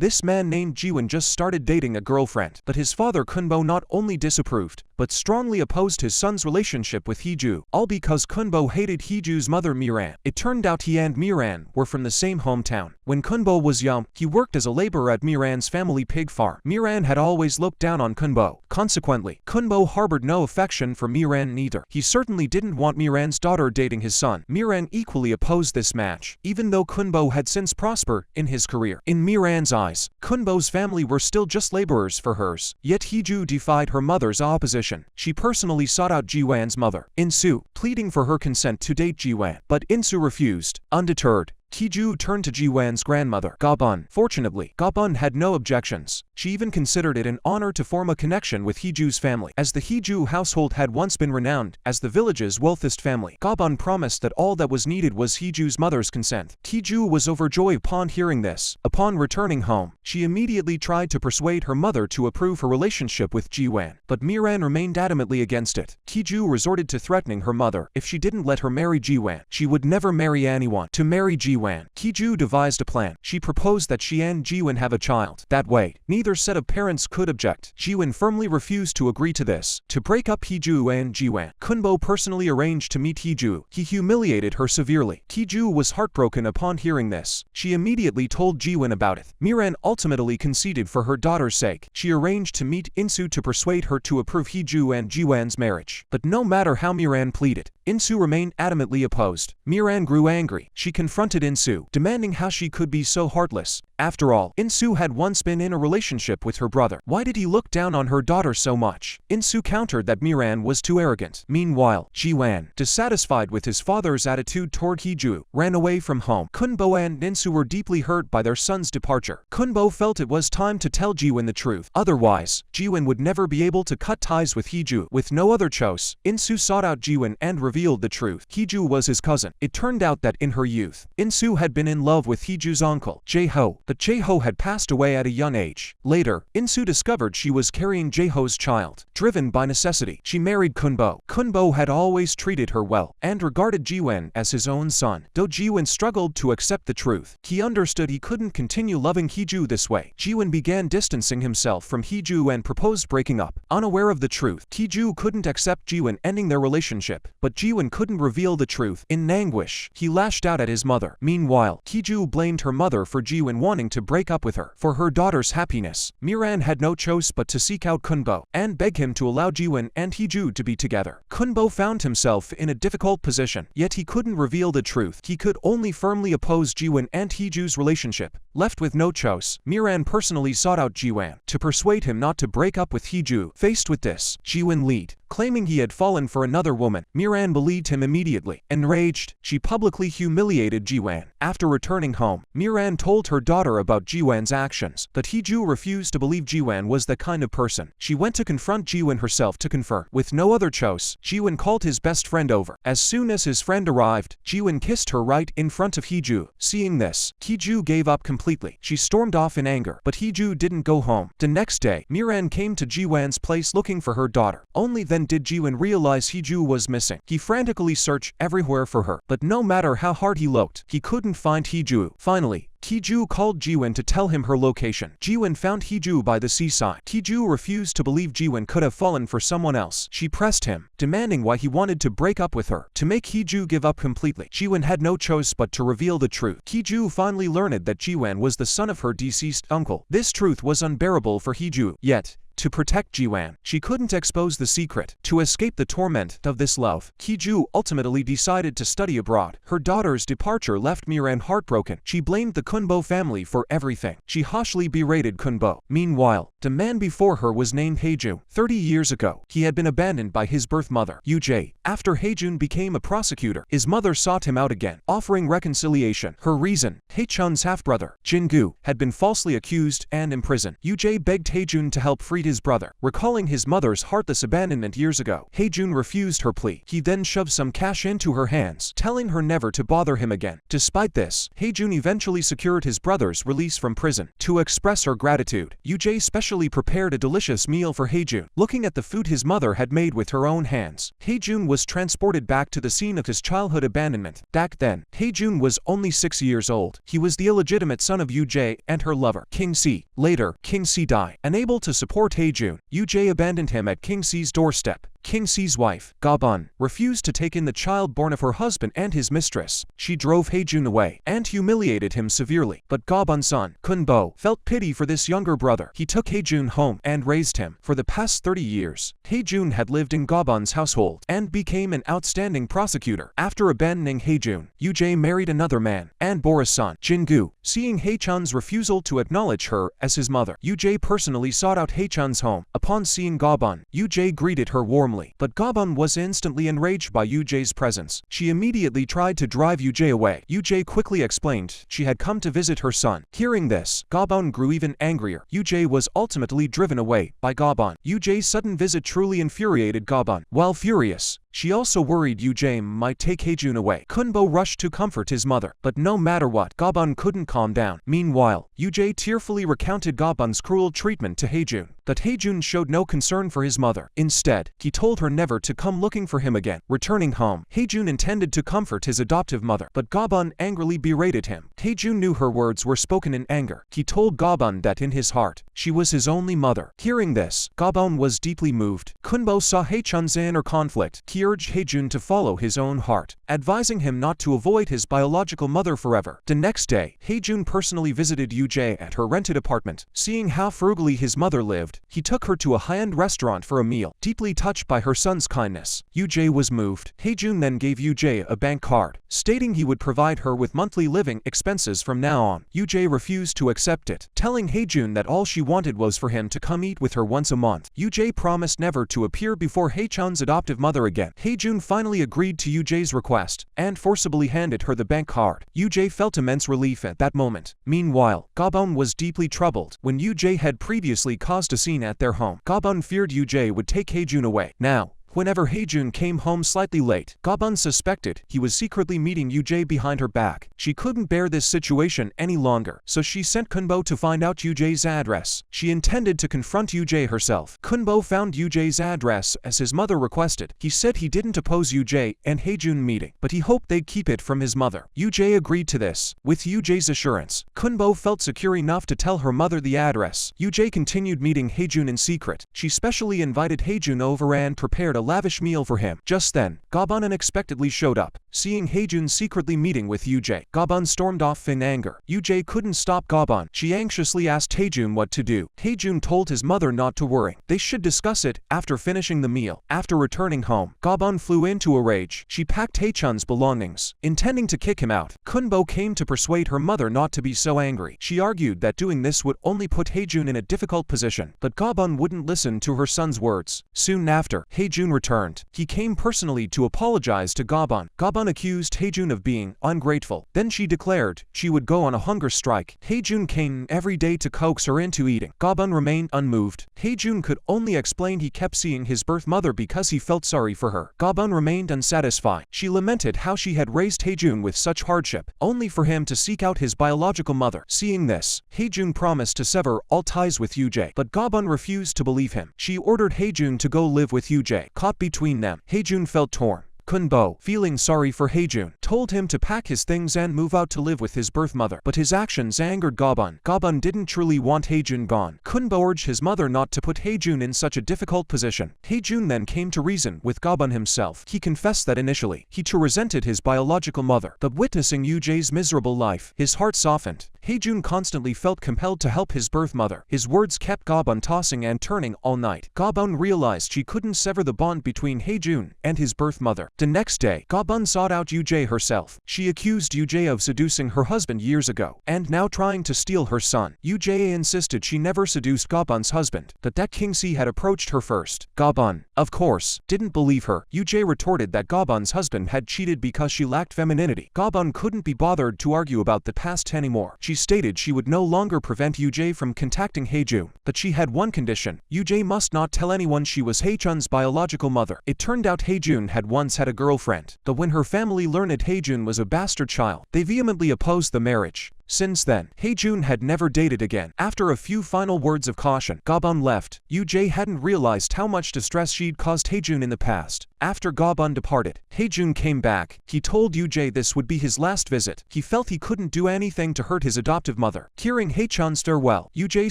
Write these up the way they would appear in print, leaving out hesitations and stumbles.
This man named Hjun just started dating a girlfriend, but his father Kunbo not only disapproved, but strongly opposed his son's relationship with Hiju, all because Kunbo hated Hiju's mother Miran. It turned out he and Miran were from the same hometown. When Kunbo was young, he worked as a laborer at Miran's family pig farm. Miran had always looked down on Kunbo. Consequently, Kunbo harbored no affection for Miran neither. He certainly didn't want Miran's daughter dating his son. Miran equally opposed this match, even though Kunbo had since prospered in his career. In Miran's eyes, Kunbo's family were still just laborers for hers. Yet Hiju defied her mother's opposition. She personally sought out Jiwan's mother, Insu, pleading for her consent to date Jiwan. But Insu refused. Undeterred, Hiju turned to Jiwan's grandmother, Gabun. Fortunately, Gabun had no objections. She even considered it an honor to form a connection with Hiju's family. As the Hiju household had once been renowned as the village's wealthiest family, Gabun promised that all that was needed was Hiju's mother's consent. Hiju was overjoyed upon hearing this. Upon returning home, she immediately tried to persuade her mother to approve her relationship with Jiwan, but Miran remained adamantly against it. Hiju resorted to threatening her mother. If she didn't let her marry Jiwan, she would never marry anyone. To marry Jiwan, Hiju devised a plan. She proposed that she and Jiwan have a child. That way, neither set of parents could object. Jiwan firmly refused to agree to this. To break up Hiju and Jiwan, Kunbo personally arranged to meet Hiju. He humiliated her severely. Hiju was heartbroken upon hearing this. She immediately told Jiwan about it. Miran ultimately conceded for her daughter's sake. She arranged to meet Insu to persuade her to approve Hiju and Jiwan's marriage. But no matter how Miran pleaded, Insu remained adamantly opposed. Miran grew angry. She confronted Insu, demanding how she could be so heartless. After all, Insu had once been in a relationship with her brother. Why did he look down on her daughter so much? Insu countered that Miran was too arrogant. Meanwhile, Jiwan, dissatisfied with his father's attitude toward Hiju, ran away from home. Kunbo and Insu were deeply hurt by their son's departure. Kunbo felt it was time to tell Jiwan the truth. Otherwise, Jiwan would never be able to cut ties with Hiju. With no other choice, Insu sought out Jiwan and revealed the truth. Hiju was his cousin. It turned out that in her youth, Insu had been in love with Hiju's uncle, Jae-ho, but Jae-ho had passed away at a young age. Later, Insu discovered she was carrying Jae-ho's child. Driven by necessity, she married Kunbo. Kunbo had always treated her well, and regarded Jiwan as his own son. Though Jiwan struggled to accept the truth, he understood he couldn't continue loving Hiju this way. Jiwan began distancing himself from Hiju and proposed breaking up. Unaware of the truth, Hiju couldn't accept Jiwan ending their relationship, but Jiwan couldn't reveal the truth. In anguish, he lashed out at his mother. Meanwhile, Hiju blamed her mother for Jiwan wanting to break up with her. For her daughter's happiness, Miran had no choice but to seek out Kunbo and beg him to allow Jiwan and Hiju to be together. Kunbo found himself in a difficult position, yet he couldn't reveal the truth. He could only firmly oppose Jiwan and Hiju's relationship. Left with no choice, Miran personally sought out Jiwan to persuade him not to break up with Hiju. Faced with this, Jiwan lied, claiming he had fallen for another woman. Miran believed him immediately. Enraged, she publicly humiliated Jiwan. After returning home, Miran told her daughter about Jiwan's actions, but Hiju refused to believe Jiwan was the kind of person. She went to confront Jiwan herself to confirm. With no other choice, Jiwan called his best friend over. As soon as his friend arrived, Jiwan kissed her right in front of Hiju. Seeing this, Hiju gave up completely. She stormed off in anger, but Hiju didn't go home. The next day, Miran came to Jiwan's place looking for her daughter. Only then did Jiwan realize Hiju was missing. He frantically searched everywhere for her, but no matter how hard he looked, he couldn't find Hiju. Finally, Hiju called Jiwan to tell him her location. Jiwan found Hiju by the seaside. Hiju refused to believe Jiwan could have fallen for someone else. She pressed him, demanding why he wanted to break up with her. To make Hiju give up completely, Jiwan had no choice but to reveal the truth. Hiju finally learned that Jiwan was the son of her deceased uncle. This truth was unbearable for Hiju, yet, to protect Jiwan, she couldn't expose the secret. To escape the torment of this love, Hiju ultimately decided to study abroad. Her daughter's departure left Miran heartbroken. She blamed the Kunbo family for everything. She harshly berated Kunbo. Meanwhile, the man before her was named Hjun. 30 years ago, he had been abandoned by his birth mother, Ujae. After Hjun became a prosecutor, his mother sought him out again, offering reconciliation. Her reason: Hjun's half-brother, Jingu, had been falsely accused and imprisoned. Ujae begged Hjun to help free his his brother, recalling his mother's heartless abandonment years ago. Hjun refused her plea. He then shoved some cash into her hands, telling her never to bother him again. Despite this, Hjun eventually secured his brother's release from prison. To express her gratitude, Yoo-jae specially prepared a delicious meal for Hjun. Looking at the food his mother had made with her own hands, Hjun was transported back to the scene of his childhood abandonment. Back then, Hjun was only 6 years old. He was the illegitimate son of Yoo-jae and her lover, King Si. Later, King Si died. Unable to support Hjun, Yoo-jae abandoned him at King Si's doorstep. King Si's wife, Ga-bun, refused to take in the child born of her husband and his mistress. She drove Hjun away and humiliated him severely. But Ga-bun's son, Kun-bo, felt pity for this younger brother. He took Hjun home and raised him. For the past 30 years, Hjun had lived in Ga-bun's household and became an outstanding prosecutor. After abandoning Hjun, Yoo-jae married another man and bore a son, Jingu. Seeing Haechun's refusal to acknowledge her as his mother, Yoo-jae personally sought out Haechun's home. Upon seeing Ga-bun, Yoo-jae greeted her warmly. But Ga-bun was instantly enraged by Yoo-jae's presence. She immediately tried to drive Yoo-jae away. Yoo-jae quickly explained she had come to visit her son. Hearing this, Ga-bun grew even angrier. Yoo-jae was ultimately driven away by Ga-bun. Yoo-jae's sudden visit truly infuriated Ga-bun. While furious, she also worried Yoo-jae might take Hjun away. Kun-bo rushed to comfort his mother, but no matter what, Ga-bun couldn't calm down. Meanwhile, Yoo-jae tearfully recounted Ga-bun's cruel treatment to Hjun. But Hjun showed no concern for his mother. Instead, he told her never to come looking for him again. Returning home, Hjun intended to comfort his adoptive mother, but Ga-bun angrily berated him. Hjun knew her words were spoken in anger. He told Ga-bun that in his heart, she was his only mother. Hearing this, Ga-bun was deeply moved. Kun-bo saw Haechun's inner conflict. He urged Hjun to follow his own heart, advising him not to avoid his biological mother forever. The next day, Hjun personally visited Yoo-jae at her rented apartment. Seeing how frugally his mother lived, he took her to a high-end restaurant for a meal. Deeply touched by her son's kindness, Yoo-jae was moved. Hjun then gave Yoo-jae a bank card, stating he would provide her with monthly living expenses from now on. Yoo-jae refused to accept it, telling Hjun that all she wanted was for him to come eat with her once a month. Yoo-jae promised never to appear before Haechun's adoptive mother again. Hjun finally agreed to Yoo-jae's request and forcibly handed her the bank card. Yoo-jae felt immense relief at that moment. Meanwhile, Ga-bun was deeply troubled. When Yoo-jae had previously caused a scene at their home, Ga-bun feared Yoo-jae would take Hjun away. Now, whenever Hjun came home slightly late, Ga-bun suspected he was secretly meeting Yoo-jae behind her back. She couldn't bear this situation any longer, so she sent Kun-bo to find out Yoo-jae's address. She intended to confront Yoo-jae herself. Kun-bo found Yoo-jae's address as his mother requested. He said he didn't oppose Yoo-jae and Hjun meeting, but he hoped they'd keep it from his mother. Yoo-jae agreed to this. With Yoo-jae's assurance, Kun-bo felt secure enough to tell her mother the address. Yoo-jae continued meeting Hjun in secret. She specially invited Hjun over and prepared a lavish meal for him. Just then, Ga-bun unexpectedly showed up. Seeing Hjun secretly meeting with Yoo-jae, Ga-bun stormed off in anger. Yoo-jae couldn't stop Ga-bun. She anxiously asked Hjun what to do. Hjun told his mother not to worry. They should discuss it after finishing the meal. After returning home, Ga-bun flew into a rage. She packed Haechun's belongings, intending to kick him out. Kun-bo came to persuade her mother not to be so angry. She argued that doing this would only put Hjun in a difficult position, but Ga-bun wouldn't listen to her son's words. Soon after, Hjun returned. He came personally to apologize to Ga-bun. Ga-bun accused Hjun of being ungrateful. Then she declared she would go on a hunger strike. Hjun came every day to coax her into eating. Ga-bun remained unmoved. Hjun could only explain he kept seeing his birth mother because he felt sorry for her. Ga-bun remained unsatisfied. She lamented how she had raised Hjun with such hardship, only for him to seek out his biological mother. Seeing this, Hjun promised to sever all ties with Yoo-jae, but Ga-bun refused to believe him. She ordered Hjun to go live with Yoo-jae. Caught between them, Hjun felt torn. Kun-bo, feeling sorry for Hjun, told him to pack his things and move out to live with his birth mother. But his actions angered Ga-bun. Ga-bun didn't truly want Hjun gone. Kun-bo urged his mother not to put Hjun in such a difficult position. Hjun then came to reason with Ga-bun himself. He confessed that initially, he too resented his biological mother. But witnessing Yoo-jae's miserable life, his heart softened. Hjun constantly felt compelled to help his birth mother. His words kept Ga-bun tossing and turning all night. Ga-bun realized she couldn't sever the bond between Hjun and his birth mother. The next day, Ga-bun sought out Yoo-jae herself. She accused Yoo-jae of seducing her husband years ago, and now trying to steal her son. Yoo-jae insisted she never seduced Ga-bun's husband, but that King Si had approached her first. Ga-bun, of course, didn't believe her. Yoo-jae retorted that Ga-bun's husband had cheated because she lacked femininity. Ga-bun couldn't be bothered to argue about the past anymore. She she stated she would no longer prevent Yoo-jae from contacting Hjun, but she had one condition: Yoo-jae must not tell anyone she was Haechun's biological mother. It turned out Hjun had once had a girlfriend, but when her family learned Hjun was a bastard child, they vehemently opposed the marriage. Since then, Hjun had never dated again. After a few final words of caution, Gabon left. Yoo-jae hadn't realized how much distress she'd caused Hjun in the past. After Gabon departed, Hjun came back. He told Yoo-jae this would be his last visit. He felt he couldn't do anything to hurt his adoptive mother. Hearing Haechun's farewell, Yoo-jae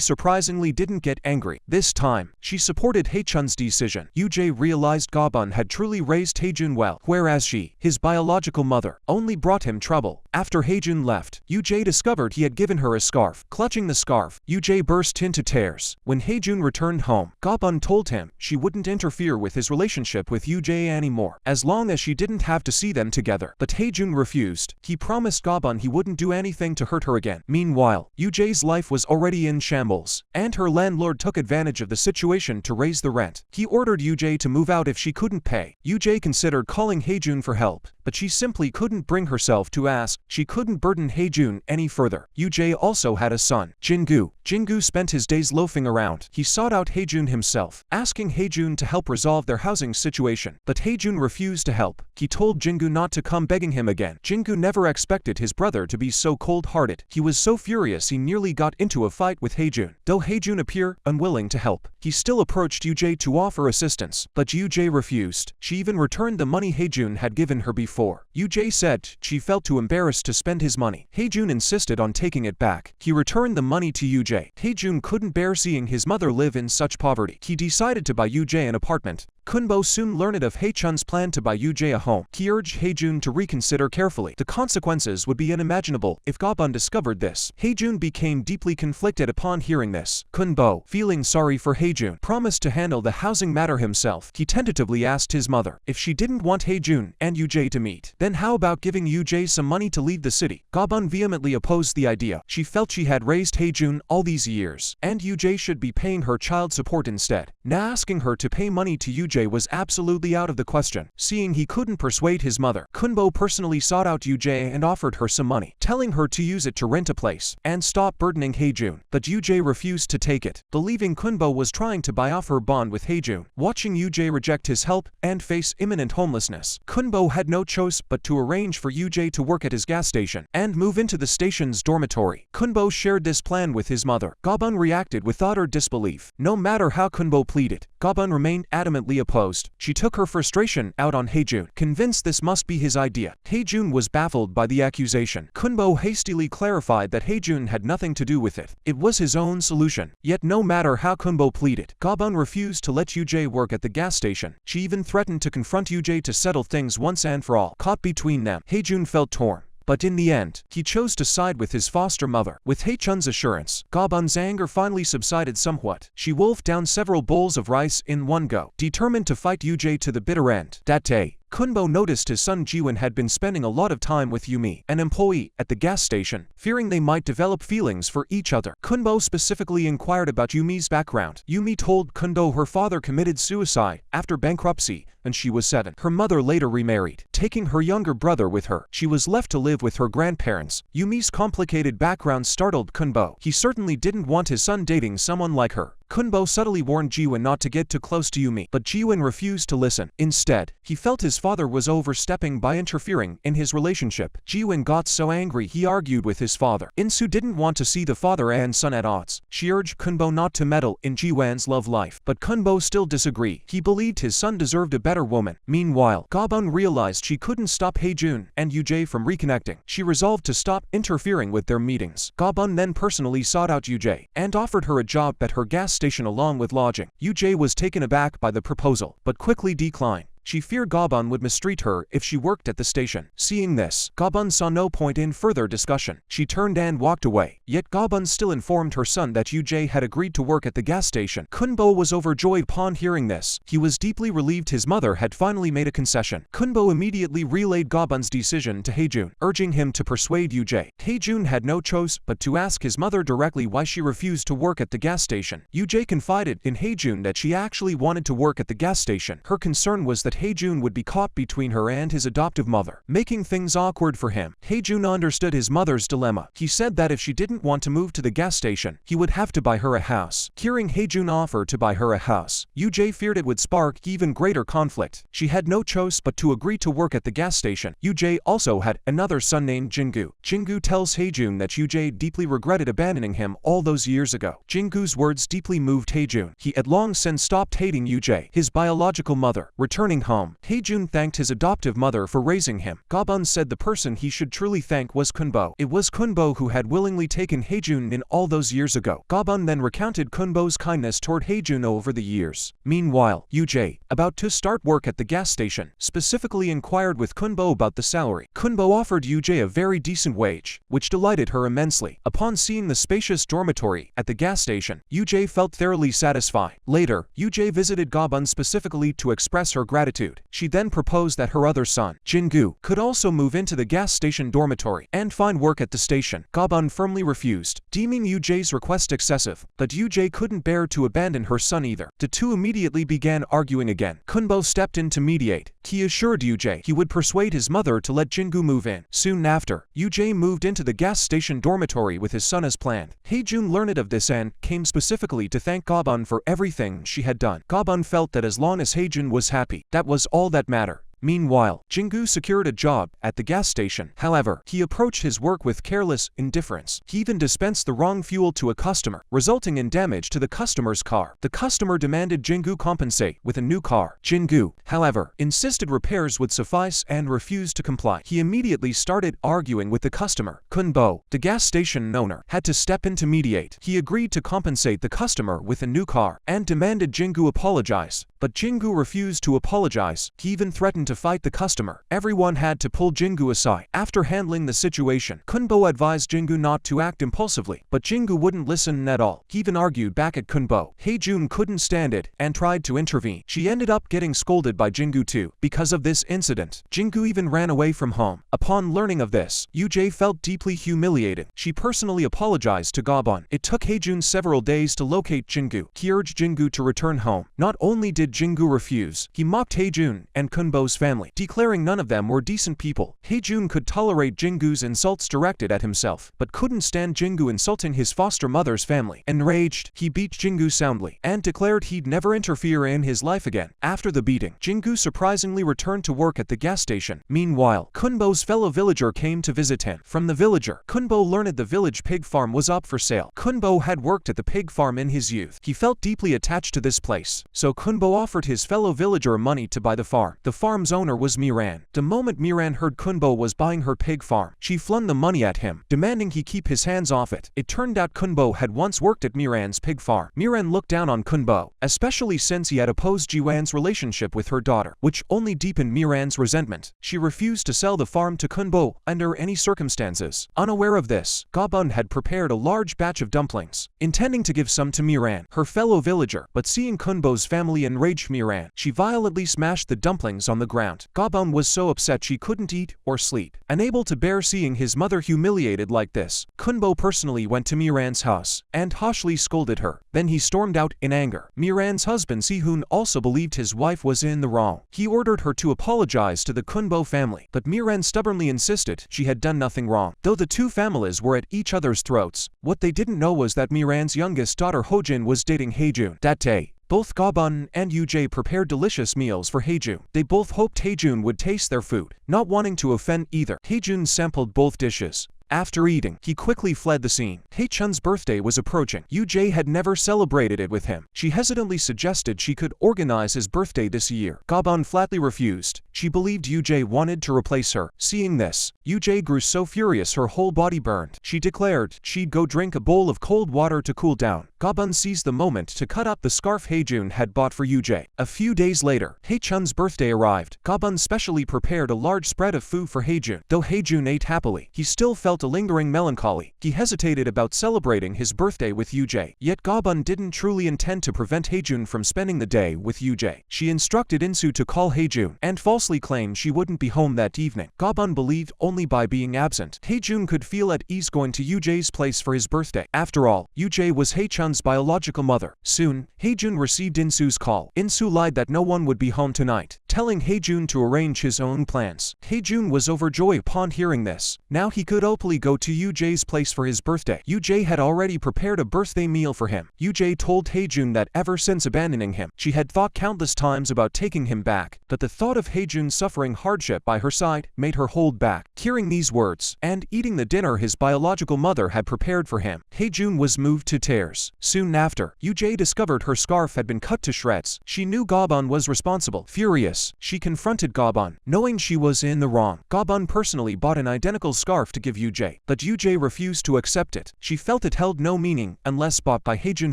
surprisingly didn't get angry. This time, she supported Haechun's decision. Yoo-jae realized Gabon had truly raised Hjun well, whereas she, his biological mother, only brought him trouble. After Hjun left, Yoo-jae discovered he had given her a scarf. Clutching the scarf, Yoo-jae burst into tears. When Hjun returned home, Gabon told him she wouldn't interfere with his relationship with Yoo-jae anymore, as long as she didn't have to see them together. But Hjun refused. He promised Gabon he wouldn't do anything to hurt her again. Meanwhile, Yoo-jae's life was already in shambles, and her landlord took advantage of the situation to raise the rent. He ordered Yoo-jae to move out if she couldn't pay. Yoo-jae considered calling Hjun for help, but she simply couldn't bring herself to ask. She couldn't burden Hjun any further. Yoo-jae also had a son, Jingu. Jingu spent his days loafing around. He sought out Hjun himself, asking Hjun to help resolve their housing situation. But Hjun refused to help. He told Jingu not to come begging him again. Jingu never expected his brother to be so cold-hearted. He was so furious he nearly got into a fight with Hjun. Though Hjun appeared unwilling to help, he still approached Yoo-jae to offer assistance. But Yoo-jae refused. She even returned the money Hjun had given her before. Yoo-jae said she felt too embarrassed to spend his money. Hjun insisted on taking it back. He returned the money to Yoo-jae. Hjun couldn't bear seeing his mother live in such poverty. He decided to buy Yoo-jae an apartment. Kunbo soon learned of Haechun's plan to buy Yoo-jae a home. He urged Hjun to reconsider carefully. The consequences would be unimaginable if Gabon discovered this. Hjun became deeply conflicted upon hearing this. Kunbo, feeling sorry for Hjun, promised to handle the housing matter himself. He tentatively asked his mother if she didn't want Hjun and Yoo-jae to meet. Then how about giving Yoo-jae some money to leave the city? Gabon vehemently opposed the idea. She felt she had raised Hjun all these years, and Yoo-jae should be paying her child support instead. Now asking her to pay money to Yoo-jae was absolutely out of the question. Seeing he couldn't persuade his mother, Kunbo personally sought out Yoo-jae and offered her some money, telling her to use it to rent a place and stop burdening Hjun. But Yoo-jae refused to take it, believing Kunbo was trying to buy off her bond with Hjun. Watching Yoo-jae reject his help and face imminent homelessness, Kunbo had no choice but to arrange for Yoo-jae to work at his gas station and move into the station's dormitory. Kunbo shared this plan with his mother. Gabon reacted with utter disbelief. No matter how Kunbo pleaded, Gabon remained adamantly opposed. She took her frustration out on Hjun, convinced this must be his idea. Hjun was baffled by the accusation. Kunbo hastily clarified that Hjun had nothing to do with it. It was his own solution. Yet no matter how Kunbo pleaded, Gabon refused to let Yoo-jae work at the gas station. She even threatened to confront Yoo-jae to settle things once and for all. Caught between them, Hjun felt torn. But in the end, he chose to side with his foster mother. With Haechun's assurance, Gabon's anger finally subsided somewhat. She wolfed down several bowls of rice in one go, determined to fight Yoo-jae to the bitter end. That day, Kunbo noticed his son Jiwon had been spending a lot of time with Yumi, an employee at the gas station. Fearing they might develop feelings for each other, Kunbo specifically inquired about Yumi's background. Yumi told Kunbo her father committed suicide after bankruptcy when she was 7. Her mother later remarried, taking her younger brother with her. She was left to live with her grandparents. Yumi's complicated background startled Kunbo. He certainly didn't want his son dating someone like her. Kunbo subtly warned Jiwon not to get too close to Yumi, but Jiwon refused to listen. Instead, he felt his father was overstepping by interfering in his relationship. Jiwon got so angry he argued with his father. Insu didn't want to see the father and son at odds. She urged Kunbo not to meddle in Jiwon's love life, but Kunbo still disagreed. He believed his son deserved a better woman. Meanwhile, Gabon realized she couldn't stop Hjun and Yoo-jae from reconnecting. She resolved to stop interfering with their meetings. Gabon then personally sought out Yoo-jae and offered her a job at her gas station along with lodging. Yoo-jae was taken aback by the proposal, but quickly declined. She feared Gabon would mistreat her if she worked at the station. Seeing this, Gabon saw no point in further discussion. She turned and walked away. Yet Gabon still informed her son that Yoo-jae had agreed to work at the gas station. Kunbo was overjoyed upon hearing this. He was deeply relieved his mother had finally made a concession. Kunbo immediately relayed Gabon's decision to Hjun, urging him to persuade Yoo-jae. Hjun had no choice but to ask his mother directly why she refused to work at the gas station. Yoo-jae confided in Hjun that she actually wanted to work at the gas station. Her concern was that that Hjun would be caught between her and his adoptive mother, making things awkward for him. Hjun understood his mother's dilemma. He said that if she didn't want to move to the gas station, he would have to buy her a house. Hearing Hjun offer to buy her a house, Yoo-jae feared it would spark even greater conflict. She had no choice but to agree to work at the gas station. Yoo-jae also had another son named Jingu. Jingu tells Hjun that Yoo-jae deeply regretted abandoning him all those years ago. Jingu's words deeply moved Hjun. He had long since stopped hating Yoo-jae, his biological mother. Returning home, Hjun thanked his adoptive mother for raising him. Gabon said the person he should truly thank was Kunbo. It was Kunbo who had willingly taken Hjun in all those years ago. Gabon then recounted Kunbo's kindness toward Hjun over the years. Meanwhile, Yoo-jae, about to start work at the gas station, specifically inquired with Kunbo about the salary. Kunbo offered Yoo-jae a very decent wage, which delighted her immensely. Upon seeing the spacious dormitory at the gas station, Yoo-jae felt thoroughly satisfied. Later, Yoo-jae visited Gabon specifically to express her gratitude. She then proposed that her other son, Jingu, could also move into the gas station dormitory and find work at the station. Gabon firmly refused, deeming Yoo-jae's request excessive, but Yoo-jae couldn't bear to abandon her son either. The two immediately began arguing again. Kunbo stepped in to mediate. He assured Yoo-jae he would persuade his mother to let Jingu move in. Soon after, Yoo-jae moved into the gas station dormitory with his son as planned. Hjun learned of this and came specifically to thank Gabon for everything she had done. Gabon felt that as long as Hjun was happy, that was all that mattered. Meanwhile, Jingu secured a job at the gas station. However, he approached his work with careless indifference. He even dispensed the wrong fuel to a customer, resulting in damage to the customer's car. The customer demanded Jingu compensate with a new car. Jingu, however, insisted repairs would suffice and refused to comply. He immediately started arguing with the customer. Kunbo, the gas station owner, had to step in to mediate. He agreed to compensate the customer with a new car and demanded Jingu apologize. But Jingu refused to apologize. He even threatened to fight the customer. Everyone had to pull Jingu aside. After handling the situation, Kunbo advised Jingu not to act impulsively, but Jingu wouldn't listen at all. He even argued back at Kunbo. Hjun couldn't stand it and tried to intervene. She ended up getting scolded by Jingu too. Because of this incident, Jingu even ran away from home. Upon learning of this, Yoo-jae felt deeply humiliated. She personally apologized to Gabon. It took Hjun several days to locate Jingu. He urged Jingu to return home. Not only did Jingu refuse, he mocked Hjun and Kunbo's family, declaring none of them were decent people. Hjun could tolerate Jingu's insults directed at himself, but couldn't stand Jingu insulting his foster mother's family. Enraged, he beat Jingu soundly and declared he'd never interfere in his life again. After the beating, Jingu surprisingly returned to work at the gas station. Meanwhile, Kunbo's fellow villager came to visit him. From the villager, Kunbo learned the village pig farm was up for sale. Kunbo had worked at the pig farm in his youth. He felt deeply attached to this place, so Kunbo offered his fellow villager money to buy the farm. The farm's owner was Miran. The moment Miran heard Kunbo was buying her pig farm, she flung the money at him, demanding he keep his hands off it. It turned out Kunbo had once worked at Miran's pig farm. Miran looked down on Kunbo, especially since he had opposed Jiwan's relationship with her daughter, which only deepened Miran's resentment. She refused to sell the farm to Kunbo under any circumstances. Unaware of this, Gabon had prepared a large batch of dumplings, intending to give some to Miran, her fellow villager, but seeing Kunbo's family enraged Miran, she violently smashed the dumplings on the ground. Gabon was so upset she couldn't eat or sleep. Unable to bear seeing his mother humiliated like this, Kunbo personally went to Miran's house and harshly scolded her. Then he stormed out in anger. Miran's husband Sehun also believed his wife was in the wrong. He ordered her to apologize to the Kunbo family, but Miran stubbornly insisted she had done nothing wrong. Though the two families were at each other's throats, what they didn't know was that Miran's youngest daughter Hojin was dating Hjun. That day, both Gabon and Yoo-jae prepared delicious meals for Hjun. They both hoped Hjun would taste their food, not wanting to offend either. Hjun sampled both dishes. After eating, he quickly fled the scene. Haechun's birthday was approaching. Yoo-jae had never celebrated it with him. She hesitantly suggested she could organize his birthday this year. Gabon flatly refused. She believed Yoo-jae wanted to replace her. Seeing this, Yoo-jae grew so furious her whole body burned. She declared she'd go drink a bowl of cold water to cool down. Gabon seized the moment to cut up the scarf Hjun had bought for Yoo-jae. A few days later, Haechun's birthday arrived. Gabon specially prepared a large spread of food for Hjun. Though Hjun ate happily, he still felt a lingering melancholy. He hesitated about celebrating his birthday with Yoo-jae. Yet Gabon didn't truly intend to prevent Hjun from spending the day with Yoo-jae. She instructed Insu to call Hjun and falsely claimed she wouldn't be home that evening. Gabon believed only by being absent, Hjun could feel at ease going to Yoo-jae's place for his birthday. After all, Yoo-jae was Haechun's biological mother. Soon, Hjun received Insu's call. Insu lied that no one would be home tonight, telling Hjun to arrange his own plans. Hjun was overjoyed upon hearing this. Now he could openly go to Yoo-jae's place for his birthday. Yoo-jae had already prepared a birthday meal for him. Yoo-jae told Hjun that ever since abandoning him, she had thought countless times about taking him back, but the thought of Hjun suffering hardship by her side made her hold back. Hearing these words, and eating the dinner his biological mother had prepared for him, Hjun was moved to tears. Soon after, Yoo-jae discovered her scarf had been cut to shreds. She knew Gabon was responsible. Furious, she confronted Gabon. Knowing she was in the wrong, Gabon personally bought an identical scarf to give Yoo-jae, but Yoo-jae refused to accept it. She felt it held no meaning unless bought by Hjun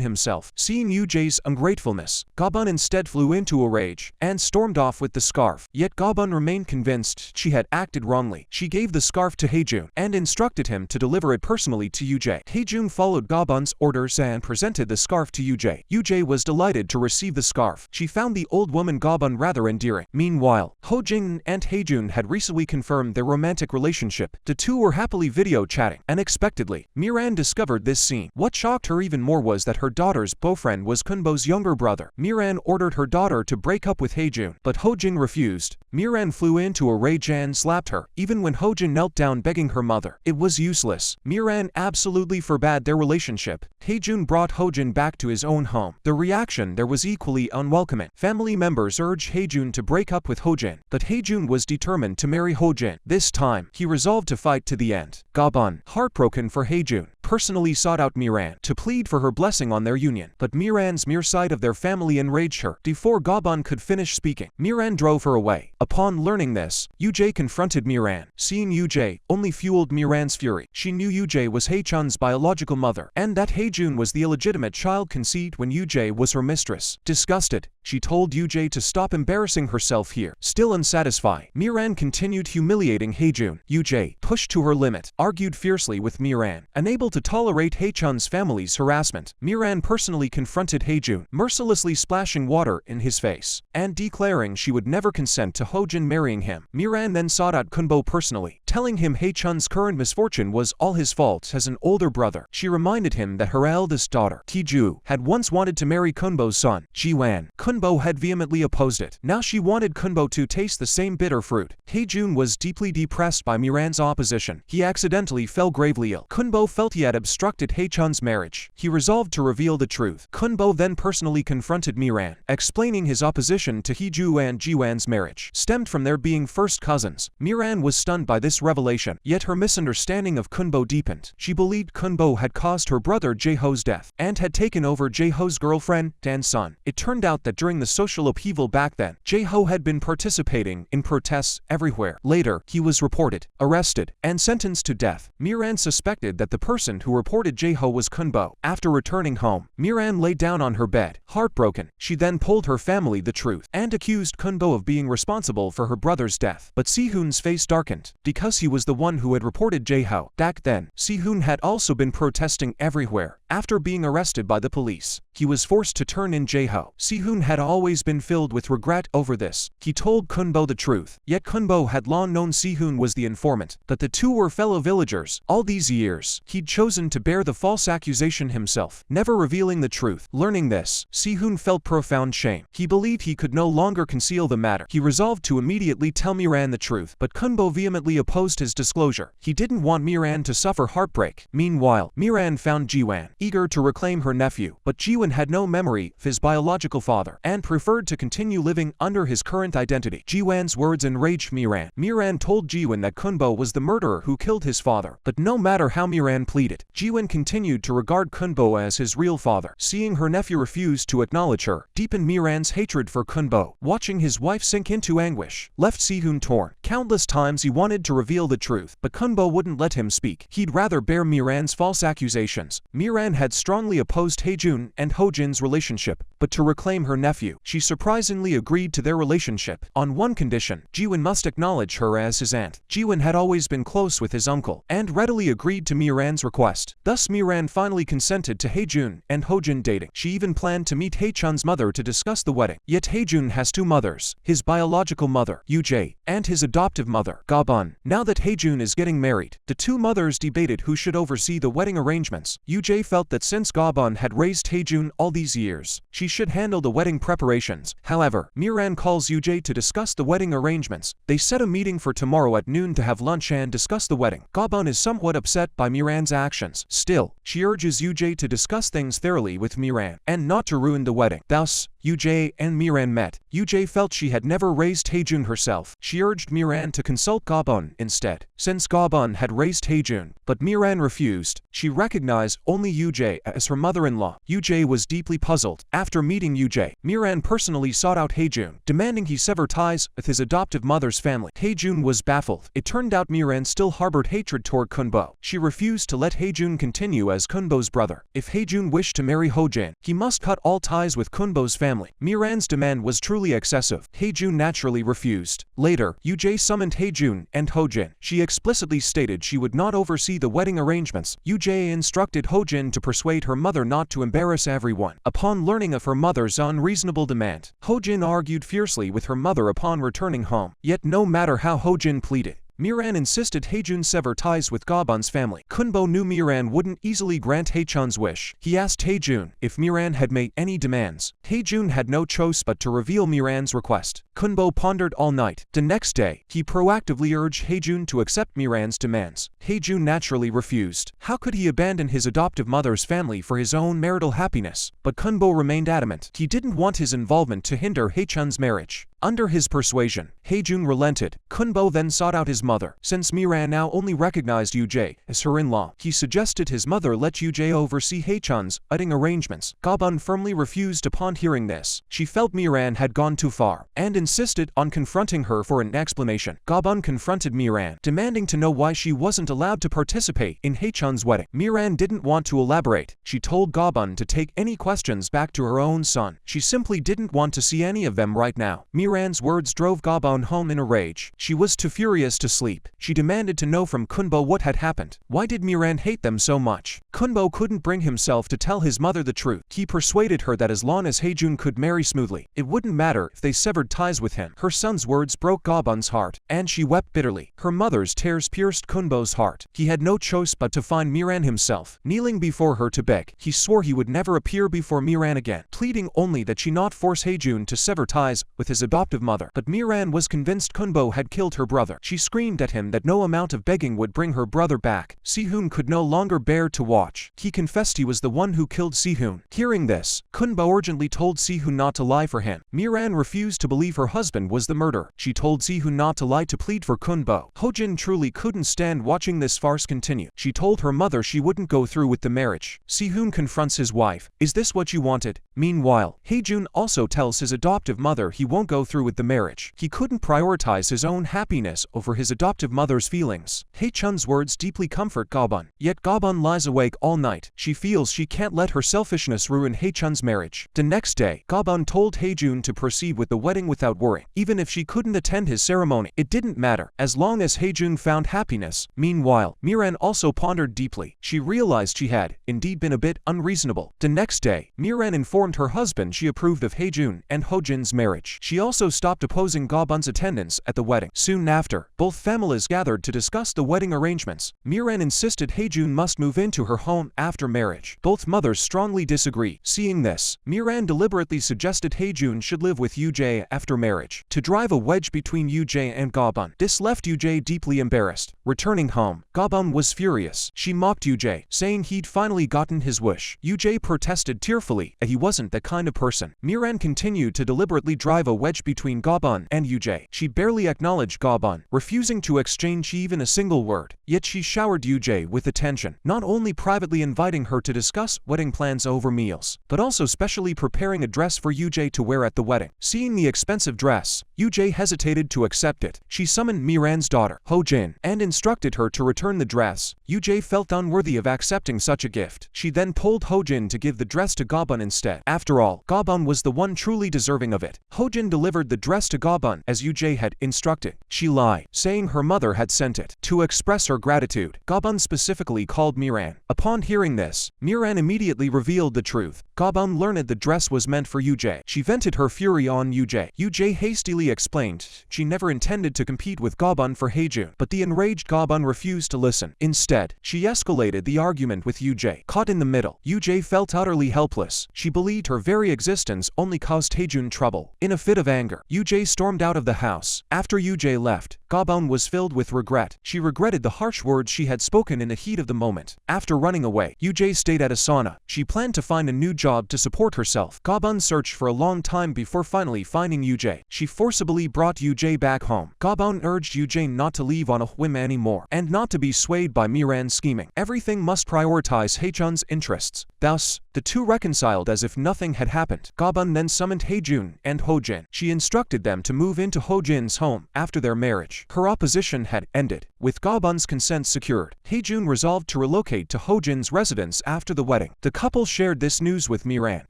himself. Seeing Yoo-jae's ungratefulness, Gabon instead flew into a rage and stormed off with the scarf. Yet Gabon remained convinced she had acted wrongly. She gave the scarf to Hjun and instructed him to deliver it personally to Yoo-jae. Hjun followed Gabon's orders and presented the scarf to Yoo-jae. Yoo-jae was delighted to receive the scarf. She found the old woman Gabon rather endearing. Meanwhile, Ho-jin and Hjun had recently confirmed their romantic relationship. The two were happily video chatting. Unexpectedly, Miran discovered this scene. What shocked her even more was that her daughter's boyfriend was Kunbo's younger brother. Miran ordered her daughter to break up with Hjun, but Ho-jin refused. Miran flew into a rage and slapped her, even when Ho-jin knelt down begging her mother. It was useless. Miran absolutely forbade their relationship. Hjun brought Ho-jin back to his own home. The reaction there was equally unwelcoming. Family members urged Hjun to break up with Ho-jin, but Hjun was determined to marry Ho-jin. This time, he resolved to fight to the end. Gabon, heartbroken for Hjun, personally sought out Miran to plead for her blessing on their union, but Miran's mere sight of their family enraged her. Before Gabon could finish speaking, Miran drove her away. Upon learning this, Yoo-jae confronted Miran. Seeing Yoo-jae only fueled Miran's fury. She knew Yoo-jae was Haechun's biological mother, and that Hjun was the illegitimate child conceived when Yoo-jae was her mistress. Disgusted, she told Yoo-jae to stop embarrassing herself here. Still unsatisfied, Miran continued humiliating Hjun. Yoo-jae, pushed to her limit, argued fiercely with Miran. Unable to tolerate Haechun's family's harassment, Miran personally confronted Hjun, mercilessly splashing water in his face, and declaring she would never consent to Ho-jin marrying him. Miran then sought out Kunbo personally, telling him Haechun's current misfortune was all his fault as an older brother. She reminded him that her eldest daughter, Ki-ju, had once wanted to marry Kunbo's son, Ji-wan. Kunbo had vehemently opposed it. Now she wanted Kunbo to taste the same bitter fruit. Hjun was deeply depressed by Miran's opposition. He accidentally fell gravely ill. Kunbo felt he had obstructed Haechun's marriage. He resolved to reveal the truth. Kunbo then personally confronted Miran, explaining his opposition to Hiju and Ji-wan's marriage stemmed from their being first cousins. Miran was stunned by this revelation, yet her misunderstanding of Kunbo deepened. She believed Kunbo had caused her brother Jae-ho's death and had taken over Jae-ho's girlfriend and son. It turned out that during the social upheaval back then, Jae-ho had been participating in protests everywhere. Later, he was reported, arrested, and sentenced to death. Miran suspected that the person who reported Jae-ho was Kunbo. After returning home, Miran lay down on her bed, heartbroken. She then told her family the truth and accused Kunbo of being responsible for her brother's death. But Si-hoon's face darkened, because he was the one who had reported Jae-ho. Back then, Si-hoon had also been protesting everywhere. After being arrested by the police, he was forced to turn in Jae-ho. Si-hoon had always been filled with regret over this. He told Kunbo the truth, yet Kunbo had long known Si-hoon was the informant, that the two were fellow villagers. All these years, he'd chosen to bear the false accusation himself, never revealing the truth. Learning this, Si-hoon felt profound shame. He believed he could no longer conceal the matter. He resolved to immediately tell Miran the truth, but Kunbo vehemently opposed his disclosure. He didn't want Miran to suffer heartbreak. Meanwhile, Miran found Ji-wan, eager to reclaim her nephew, but Ji-wan had no memory of his biological father and preferred to continue living under his current identity. Ji-wan's words enraged Miran. Miran told Ji-wan that Kunbo was the murderer who killed his father, but no matter how Miran pleaded, Ji-wan continued to regard Kunbo as his real father. Seeing her nephew refuse to acknowledge her deepened Miran's hatred for Kunbo. Watching his wife sink into anguish left Si-hoon torn. Countless times he wanted to reveal the truth, but Kunbo wouldn't let him speak. He'd rather bear Miran's false accusations. Miran had strongly opposed Hjun and Ho-jin's relationship, but to reclaim her nephew, she surprisingly agreed to their relationship. On one condition, Ji-wan must acknowledge her as his aunt. Ji-wan had always been close with his uncle, and readily agreed to Miran's request. Thus Miran finally consented to Hjun and Ho-jin dating. She even planned to meet Haechun's mother to discuss the wedding. Yet Hjun has two mothers, his biological mother, Yoo-jae, and his adoptive mother, Gabon. Now that Hjun is getting married, the two mothers debated who should oversee the wedding arrangements. Yoo-jae felt felt that since Gabon had raised Hjun all these years, she should handle the wedding preparations. However, Miran calls Yujae to discuss the wedding arrangements. They set a meeting for tomorrow at noon to have lunch and discuss the wedding. Gabon is somewhat upset by Miran's actions. Still, she urges Yujae to discuss things thoroughly with Miran, and not to ruin the wedding. Thus, Yujae and Miran met. Yujae felt she had never raised Hjun herself. She urged Miran to consult Gabon instead, since Gabon had raised Hjun, but Miran refused. She recognized only Yujae as her mother-in-law. Yujae was deeply puzzled. After meeting Yujae, Miran personally sought out Hjun, demanding he sever ties with his adoptive mother's family. Hjun was baffled. It turned out Miran still harbored hatred toward Kunbo. She refused to let Hjun continue as Kunbo's brother. If Hjun wished to marry Hojin, he must cut all ties with Kunbo's family. Miran's demand was truly excessive. Hjun naturally refused. Later, Yujae summoned Hjun and Hojin. She explicitly stated she would not oversee the wedding arrangements. Yujae instructed Hojin to persuade her mother not to embarrass everyone. Upon learning of her mother's unreasonable demand, Hojin argued fiercely with her mother upon returning home. Yet no matter how Hojin pleaded, Miran insisted Hjun sever ties with Gabon's family. Kunbo knew Miran wouldn't easily grant Hjun's wish. He asked Hjun if Miran had made any demands. Hjun had no choice but to reveal Miran's request. Kunbo pondered all night. The next day, he proactively urged Hjun to accept Miran's demands. Hjun naturally refused. How could he abandon his adoptive mother's family for his own marital happiness? But Kunbo remained adamant. He didn't want his involvement to hinder Hjun's marriage. Under his persuasion, Hjun relented. Kunbo then sought out his mother. Since Miran now only recognized Yujae as her in-law, he suggested his mother let Yujae oversee Hjun's wedding arrangements. Gabon firmly refused upon hearing this. She felt Miran had gone too far, and insisted on confronting her for an explanation. Gabon confronted Miran, demanding to know why she wasn't allowed to participate in Hjun's wedding. Miran didn't want to elaborate. She told Gabon to take any questions back to her own son. She simply didn't want to see any of them right now. Miran's words drove Gabon home in a rage. She was too furious to sleep. She demanded to know from Kunbo what had happened. Why did Miran hate them so much? Kunbo couldn't bring himself to tell his mother the truth. He persuaded her that as long as Hjun could marry smoothly, it wouldn't matter if they severed ties with him. Her son's words broke Gabon's heart, and she wept bitterly. Her mother's tears pierced Kunbo's heart. He had no choice but to find Miran himself. Kneeling before her to beg, he swore he would never appear before Miran again, pleading only that she not force Hjun to sever ties with his adoptive mother. But Miran was convinced Kunbo had killed her brother. She screamed at him that no amount of begging would bring her brother back. Sihun could no longer bear to watch. He confessed he was the one who killed Sihun. Hearing this, Kunbo urgently told Sihun not to lie for him. Miran refused to believe her husband was the murderer. She told Sihun not to lie to plead for Kunbo. Hojin truly couldn't stand watching this farce continue. She told her mother she wouldn't go through with the marriage. Sihun confronts his wife. Is this what you wanted? Meanwhile, Hjun also tells his adoptive mother he won't go through with the marriage. He couldn't prioritize his own happiness over his adoptive mother's feelings. Hjun's words deeply comfort Gabon. Yet Gabon lies awake all night. She feels she can't let her selfishness ruin Hjun's marriage. The next day, Gabon told Hjun to proceed with the wedding without worry. Even if she couldn't attend his ceremony, it didn't matter, as long as Hjun found happiness. Meanwhile, Miran also pondered deeply. She realized she had, indeed, been a bit unreasonable. The next day, Miran informed her husband she approved of Hjun and Hojin's marriage. She also stopped opposing Gabon's attendance at the wedding. Soon after, both families gathered to discuss the wedding arrangements. Miran insisted Hjun must move into her home after marriage. Both mothers strongly disagree. Seeing this, Miran deliberately suggested Hjun should live with Yujae after marriage, to drive a wedge between Yujae and Gabon. This left Yujae deeply embarrassed. Returning home, Gabon was furious. She mocked Yujae, saying he'd finally gotten his wish. Yujae protested tearfully that he wasn't that kind of person. Miran continued to deliberately drive a wedge between Gabon and Yujae. She barely acknowledged Gabon, refusing to exchange even a single word. Yet she showered Yujae with attention, not only privately inviting her to discuss wedding plans over meals, but also specially preparing a dress for Yujae to wear at the wedding. Seeing the expensive dress, Yujae hesitated to accept it. She summoned Miran's daughter, Hojin, and instructed her to return the dress. Yujae felt unworthy of accepting such a gift. She then told Hojin to give the dress to Gabon instead. After all, Gabon was the one truly deserving of it. Hojin delivered the dress to Gabon as Yujae had instructed. She lied, saying her mother had sent it. To express her gratitude, Gabon specifically called Miran. Upon hearing this, Miran immediately revealed the truth. Gabon learned the dress was meant for Yujae. She vented her fury on Yujae. Yujae Hyun hastily explained she never intended to compete with Ga-bun for Hyun, but the enraged Ga-bun refused to listen. Instead, she escalated the argument with Hyun. Caught in the middle, Hyun felt utterly helpless. She believed her very existence only caused Hyun trouble. In a fit of anger, Hyun stormed out of the house. After Hyun left, Ga-bun was filled with regret. She regretted the harsh words she had spoken in the heat of the moment. After running away, Hyun stayed at a sauna. She planned to find a new job to support herself. Ga-bun searched for a long time before finally finding Hyun. She forcibly brought Hyun back home. Ga-bun urged Hyun not to leave on a whim anymore, and not to be swayed by Miran's scheming. Everything must prioritize Hyun's interests. Thus, the two reconciled as if nothing had happened. Ga-bun then summoned Hyun and Hyun. She instructed them to move into Hyun's home after their marriage. Her opposition had ended. With Ga-bun's consent secured, Hyun resolved to relocate to Hyun's residence after the wedding. The couple shared this news with Miran.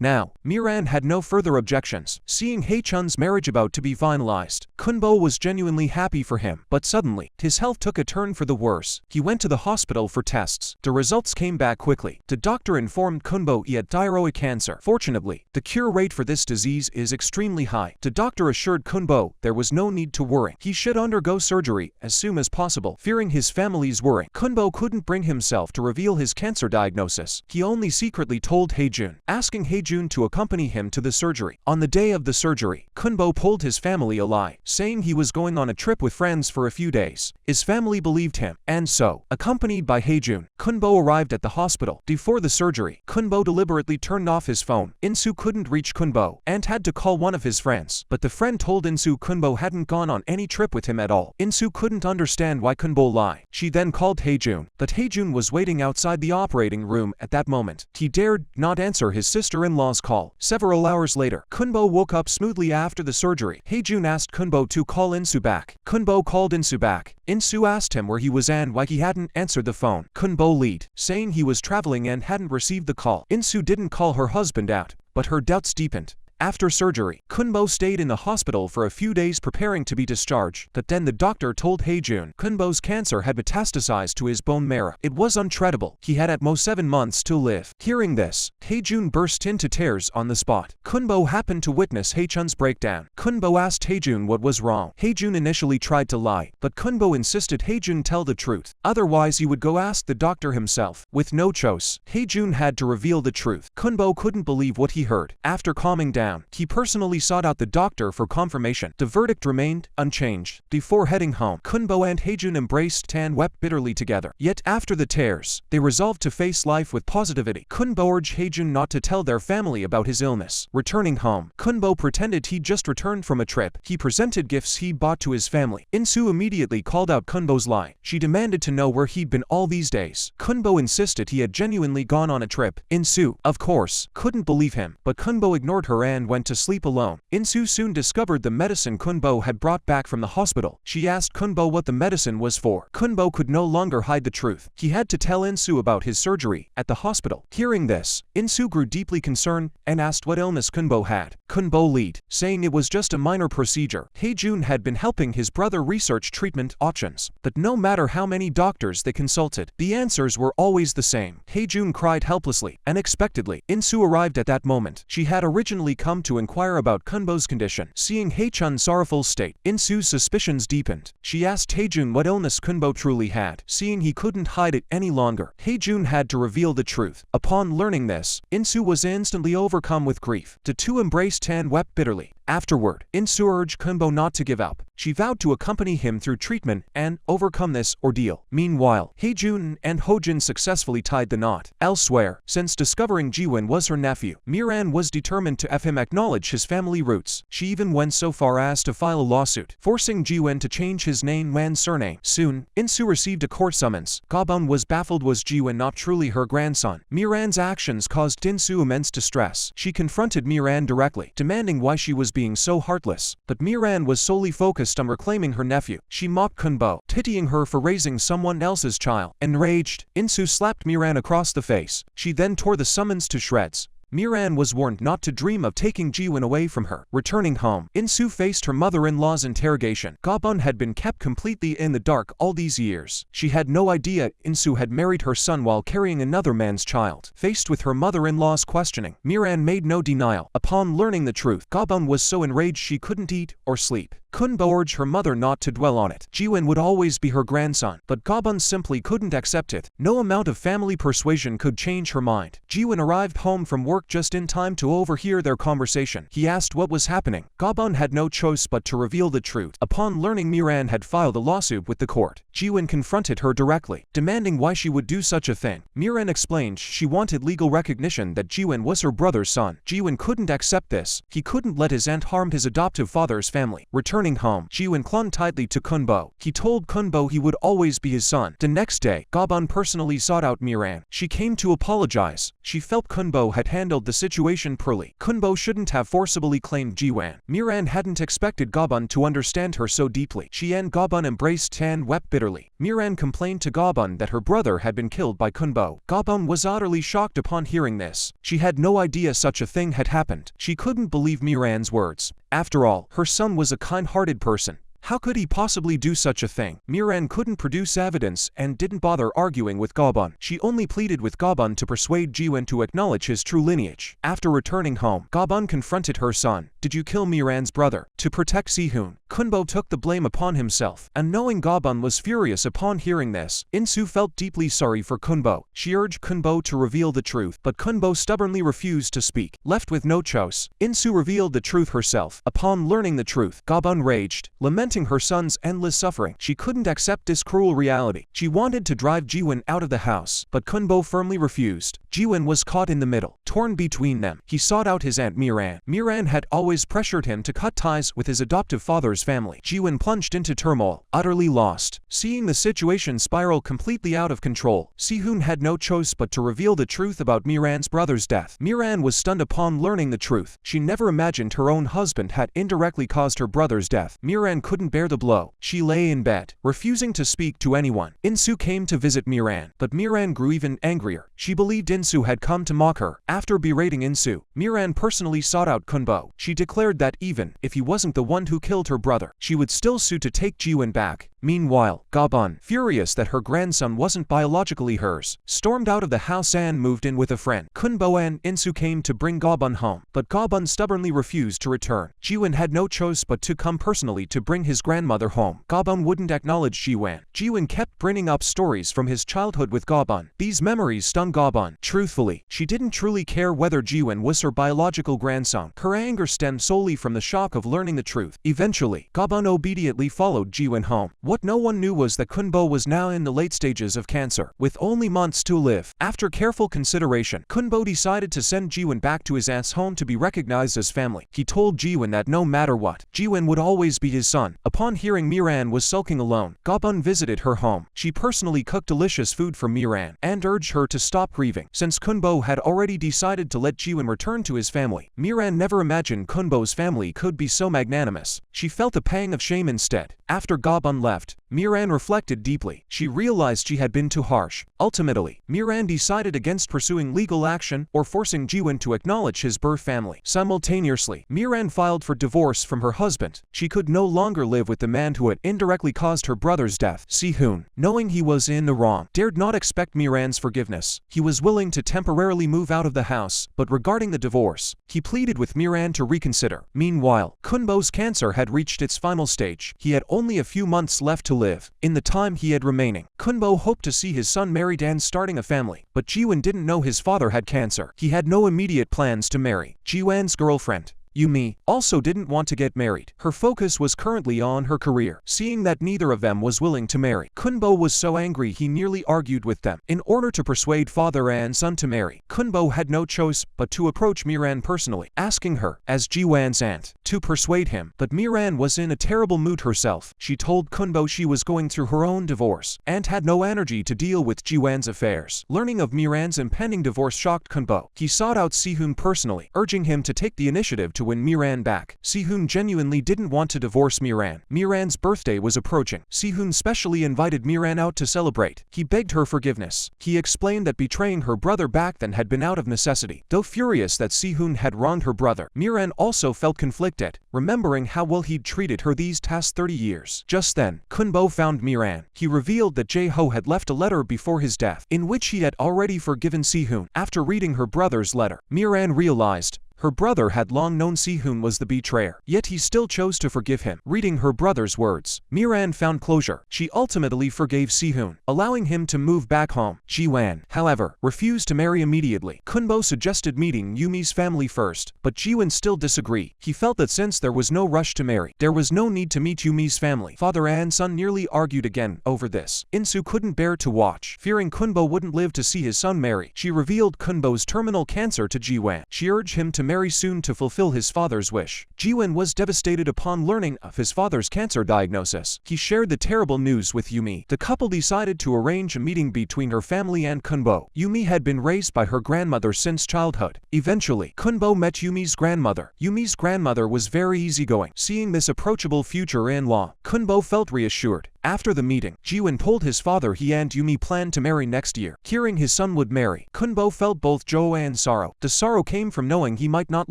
Now, Miran had no further objections. Seeing Hyun's marriage about to be finalized, Kunbo was genuinely happy for him. But suddenly, his health took a turn for the worse. He went to the hospital for tests. The results came back quickly. The doctor informed Kunbo he had thyroid cancer. Fortunately, the cure rate for this disease is extremely high. The doctor assured Kunbo there was no need to worry. He should undergo surgery as soon as possible. Fearing his family's worry, Kunbo couldn't bring himself to reveal his cancer diagnosis. He only secretly told Hyun, asking Hyun to accompany him to the surgery. On the day of the surgery, Kunbo told his family a lie, saying he was going on a trip with friends for a few days. His family believed him, and so, accompanied by Hyun, Kunbo arrived at the hospital. Before the surgery, Kunbo deliberately turned off his phone. Insu couldn't reach Kunbo and had to call one of his friends, but the friend told Insu Kunbo hadn't gone on any trip with him at all. Insu couldn't understand why Kunbo lied. She then called Hyun, but Hyun was waiting outside the operating room at that moment. He dared not answer his sister-in-law's call. Several hours later, Kunbo woke up smoothly after the surgery. Hyun asked Kunbo to call Insu back. Kunbo called Insu back. Insu asked him where he was and why he hadn't answered the phone. Kunbo lied, saying he was traveling and hadn't received the call. Insu didn't call her husband out, but her doubts deepened. After surgery, Kunbo stayed in the hospital for a few days preparing to be discharged. But then the doctor told Hyun Kunbo's cancer had metastasized to his bone marrow. It was untreatable. He had at most 7 months to live. Hearing this, Hyun burst into tears on the spot. Kunbo happened to witness Hyun's breakdown. Kunbo asked Hyun what was wrong. Hyun initially tried to lie, but Kunbo insisted Hyun tell the truth. Otherwise he would go ask the doctor himself. With no choice, Hyun had to reveal the truth. Kunbo couldn't believe what he heard. After calming down, he personally sought out the doctor for confirmation. The verdict remained unchanged. Before heading home, Kunbo and Hyun embraced and wept bitterly together. Yet after the tears, they resolved to face life with positivity. Kunbo urged Hyun not to tell their family about his illness. Returning home, Kunbo pretended he'd just returned from a trip. He presented gifts he bought to his family. Insu immediately called out Kunbo's lie. She demanded to know where he'd been all these days. Kunbo insisted he had genuinely gone on a trip. Insu, of course, couldn't believe him, but Kunbo ignored her and went to sleep alone. Insu soon discovered the medicine Kunbo had brought back from the hospital. She asked Kunbo what the medicine was for. Kunbo could no longer hide the truth. He had to tell Insu about his surgery at the hospital. Hearing this, Insu grew deeply concerned and asked what illness Kunbo had. Kunbo lied, saying it was just a minor procedure. Hyun had been helping his brother research treatment options, but no matter how many doctors they consulted, the answers were always the same. Hyun cried helplessly. Unexpectedly, Insu arrived at that moment. She had originally come to inquire about Kunbo's condition. Seeing Hyun's sorrowful state, Insu's suspicions deepened. She asked Hyun what illness Kunbo truly had. Seeing he couldn't hide it any longer, Hyun had to reveal the truth. Upon learning this, Insu was instantly overcome with grief. The two embraced and wept bitterly. Afterward, Insu urged Kunbo not to give up. She vowed to accompany him through treatment and overcome this ordeal. Meanwhile, Hyun and Hyun successfully tied the knot. Elsewhere, since discovering Jiwon was her nephew, Miran was determined to have him acknowledge his family roots. She even went so far as to file a lawsuit, forcing Jiwon to change his name and surname. Soon, Insu received a court summons. Ga-bun was baffled. Was Jiwon not truly her grandson? Miran's actions caused Insu immense distress. She confronted Miran directly, demanding why she was being so heartless. But Miran was solely focused on reclaiming her nephew. She mocked Kunbo, pitying her for raising someone else's child. Enraged, Insu slapped Miran across the face. She then tore the summons to shreds. Miran was warned not to dream of taking Jiwon away from her. Returning home, Insu faced her mother-in-law's interrogation. Gabon had been kept completely in the dark all these years. She had no idea Insu had married her son while carrying another man's child. Faced with her mother-in-law's questioning, Miran made no denial. Upon learning the truth, Gabon was so enraged she couldn't eat or sleep. Kunbo urged her mother not to dwell on it. Jiwon would always be her grandson, but Gabon simply couldn't accept it. No amount of family persuasion could change her mind. Jiwon arrived home from work just in time to overhear their conversation. He asked what was happening. Gabon had no choice but to reveal the truth. Upon learning Miran had filed a lawsuit with the court, Jiwon confronted her directly, demanding why she would do such a thing. Miran explained she wanted legal recognition that Jiwon was her brother's son. Jiwon couldn't accept this. He couldn't let his aunt harm his adoptive father's family. Returning home, Jiwon clung tightly to Kunbo. He told Kunbo he would always be his son. The next day, Gabon personally sought out Miran. She came to apologize. She felt Kunbo had handled the situation poorly. Kunbo shouldn't have forcibly claimed Jiwon. Miran hadn't expected Gabon to understand her so deeply. She and Gabon embraced and wept bitterly. Miran complained to Gabon that her brother had been killed by Kunbo. Gabon was utterly shocked upon hearing this. She had no idea such a thing had happened. She couldn't believe Miran's words. After all, her son was a kind-hearted person. How could he possibly do such a thing? Miran couldn't produce evidence and didn't bother arguing with Gabon. She only pleaded with Gabon to persuade Jiwon to acknowledge his true lineage. After returning home, Gabon confronted her son. Did you kill Miran's brother? To protect Sehun, Kunbo took the blame upon himself. And knowing Gabon was furious upon hearing this, Insu felt deeply sorry for Kunbo. She urged Kunbo to reveal the truth, but Kunbo stubbornly refused to speak. Left with no choice, Insu revealed the truth herself. Upon learning the truth, Gabon raged, lamenting her son's endless suffering. She couldn't accept this cruel reality. She wanted to drive Jiwon out of the house, but Kunbo firmly refused. Jiwon was caught in the middle, torn between them. He sought out his aunt Miran. Miran had always pressured him to cut ties with his adoptive father's family. Jiwon plunged into turmoil, utterly lost. Seeing the situation spiral completely out of control, Sehun had no choice but to reveal the truth about Miran's brother's death. Miran was stunned upon learning the truth. She never imagined her own husband had indirectly caused her brother's death. Miran couldn't bear the blow. She lay in bed, refusing to speak to anyone. Insu came to visit Miran, but Miran grew even angrier. She believed Insu had come to mock her. After berating Insu, Miran personally sought out Kunbo. She declared that even if he wasn't the one who killed her brother, she would still sue to take Jiwon back. Meanwhile, Gabon, furious that her grandson wasn't biologically hers, stormed out of the house and moved in with a friend. Kunbo and Insu came to bring Gabon home, but Gabon stubbornly refused to return. Jiwon had no choice but to come personally to bring his grandmother home. Gabon wouldn't acknowledge Jiwon. Jiwon kept bringing up stories from his childhood with Gabon. These memories stung Gabon. Truthfully, she didn't truly care whether Jiwon was her biological grandson. Her anger stemmed solely from the shock of learning the truth. Eventually, Gabon obediently followed Jiwon home. What no one knew was that Kunbo was now in the late stages of cancer, with only months to live. After careful consideration, Kunbo decided to send Jiwon back to his aunt's home to be recognized as family. He told Jiwon that no matter what, Jiwon would always be his son. Upon hearing Miran was sulking alone, Gabon visited her home. She personally cooked delicious food for Miran and urged her to stop grieving. Since Kunbo had already decided to let Jiwon return to his family, Miran never imagined Kunbo's family could be so magnanimous. She felt a pang of shame instead. After Gabon left, Miran reflected deeply. She realized she had been too harsh. Ultimately, Miran decided against pursuing legal action or forcing Jiwon to acknowledge his birth family. Simultaneously, Miran filed for divorce from her husband. She could no longer live with the man who had indirectly caused her brother's death. Sehun, knowing he was in the wrong, dared not expect Miran's forgiveness. He was willing to temporarily move out of the house, but regarding the divorce, he pleaded with Miran to reconsider. Meanwhile, Kunbo's cancer had reached its final stage. He had only a few months left to live. In the time he had remaining, Kunbo hoped to see his son married and starting a family, but Jiwon didn't know his father had cancer. He had no immediate plans to marry. Jiwon's girlfriend, Yumi, also didn't want to get married. Her focus was currently on her career. Seeing that neither of them was willing to marry, Kunbo was so angry he nearly argued with them. In order to persuade father and son to marry, Kunbo had no choice but to approach Miran personally, asking her, as Jiwon's aunt, to persuade him. But Miran was in a terrible mood herself. She told Kunbo she was going through her own divorce and had no energy to deal with Jiwon's affairs. Learning of Miran's impending divorce shocked Kunbo. He sought out Sehun personally, urging him to take the initiative to to win Miran back. Sehun genuinely didn't want to divorce Miran. Miran's birthday was approaching. Sehun specially invited Miran out to celebrate. He begged her forgiveness. He explained that betraying her brother back then had been out of necessity. Though furious that Sehun had wronged her brother, Miran also felt conflicted, remembering how well he'd treated her these past 30 years. Just then, Kunbo found Miran. He revealed that Jae-ho had left a letter before his death, in which he had already forgiven Sehun. After reading her brother's letter, Miran realized her brother had long known Sehun was the betrayer, yet he still chose to forgive him. Reading her brother's words, Miran found closure. She ultimately forgave Sehun, allowing him to move back home. Ji-wan, however, refused to marry immediately. Kunbo suggested meeting Yumi's family first, but Ji-wan still disagreed. He felt that since there was no rush to marry, there was no need to meet Yumi's family. Father and son nearly argued again over this. Insu couldn't bear to watch. Fearing Kunbo wouldn't live to see his son marry, she revealed Kunbo's terminal cancer to Ji-wan. She urged him to marry soon to fulfill his father's wish. Ji-wan was devastated upon learning of his father's cancer diagnosis. He shared the terrible news with Yumi. The couple decided to arrange a meeting between her family and Kunbo. Yumi had been raised by her grandmother since childhood. Eventually, Kunbo met Yumi's grandmother. Yumi's grandmother was very easygoing. Seeing this approachable future in-law, Kunbo felt reassured. After the meeting, Ji-wan told his father he and Yumi planned to marry next year. Hearing his son would marry, Kunbo felt both joy and sorrow. The sorrow came from knowing he might not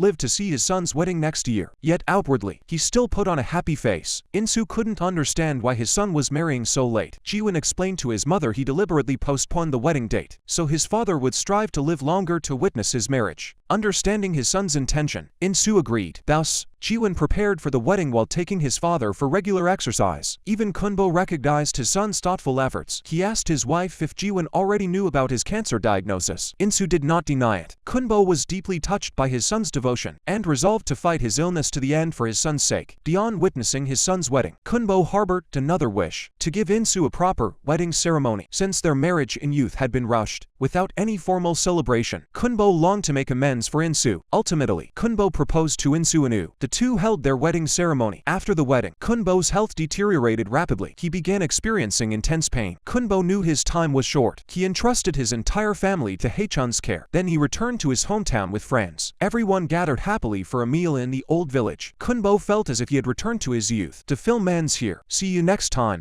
live to see his son's wedding next year. Yet outwardly, he still put on a happy face. Insu couldn't understand why his son was marrying so late. Ji-wan explained to his mother he deliberately postponed the wedding date, so his father would strive to live longer to witness his marriage. Understanding his son's intention, Insu agreed. Thus, Ji-wan prepared for the wedding while taking his father for regular exercise. Even Kunbo recognized his son's thoughtful efforts. He asked his wife if Ji-wan already knew about his cancer diagnosis. Insu did not deny it. Kunbo was deeply touched by his son's devotion, and resolved to fight his illness to the end for his son's sake. Beyond witnessing his son's wedding, Kunbo harbored another wish, to give Insu a proper wedding ceremony. Since their marriage in youth had been rushed, without any formal celebration, Kunbo longed to make amends for Insu. Ultimately, Kunbo proposed to Insu anew. The two held their wedding ceremony. After the wedding, Kunbo's health deteriorated rapidly. He began experiencing intense pain. Kunbo knew his time was short. He entrusted his entire family to Haechun's care. Then he returned to his hometown with friends. Everyone gathered happily for a meal in the old village. Kunbo felt as if he had returned to his youth. To film ends here. See you next time.